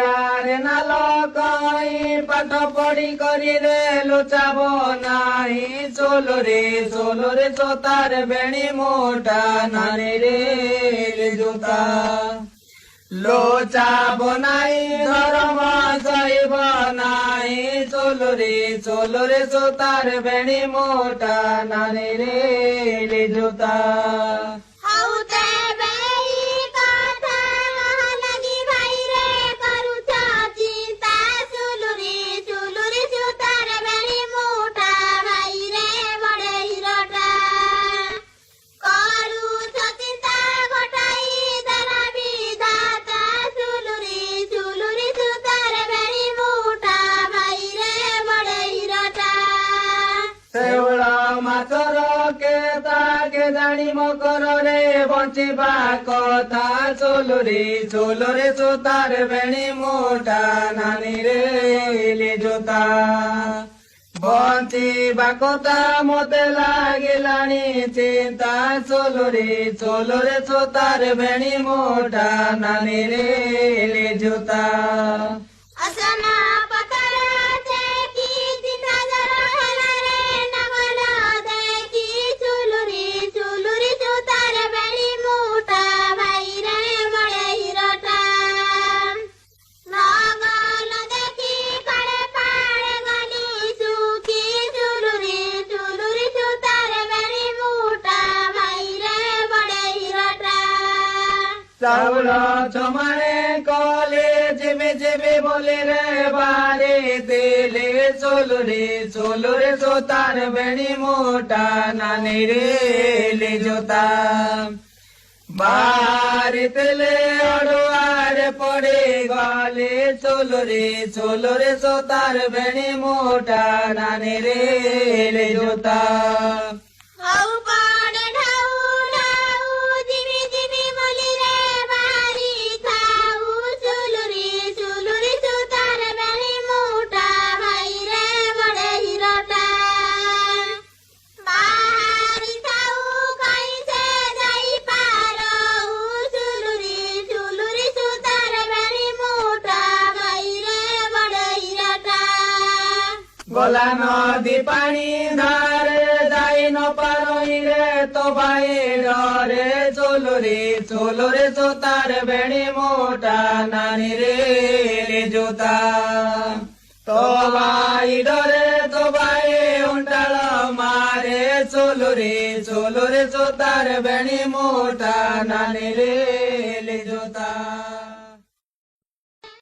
ଆରେ ନାଲ କଇଁ ପାଠ ପଢି କରି ରେ ଲୁଚାବ ନାହିଁ ଚୋଲରେ ଚୋତାର ବେଣୀ ମୋଟା ନାନୀ ରେ ଜୋତା ଲୋଚାବ ନାହିଁ ଧର୍ମ ସହିବ ନାହିଁ ଚୋଲରେ ଚୋତାର ବେଣୀ ମୋଟା ନାନୀ ରେ ଜୋତା ମାଛର କେତାକେ ଜାଣି ମକରରେ ବଞ୍ଚିବା କଥା ଚୋଲରେ ଚୋତାର ବେଣୀ ମୋଟା ନାନୀ ରେ ଜୋତା ବଞ୍ଚିବା କଥା ମତେ ଲାଗିଲାଣି ଚିନ୍ତା ଚୋଲରେ ଚୋତାର ବେଣୀ ମୋଟା ନାନୀ ରେ ଜୋତା ଚାଉଳ ଜମାଣେ କଲେ ଯିବି ବୋଲି ରେ ବାରେ ଦେଲେ ଚୋଲରେ ଚୋତାର ବେଣୀ ମୋଟା ନାନୀ ରେ ଜୋତା ବାରେ ଦେଲେ ଅଡୁଆରେ ପଡି ଗଲେ ଚୋଲରେ ଚୋତାର ବେଣୀ ମୋଟା ନାନୀ ରେ ଜୋତା গলা নদী পানি ধারে যাই ন পারই রে তো বাইরে চোলরে চোতার বেণী মোটা নানী রে জোতা তো বাইরে তো বাই উন্টাল মারে চোলরে চোতার বেণী মোটা নানী রে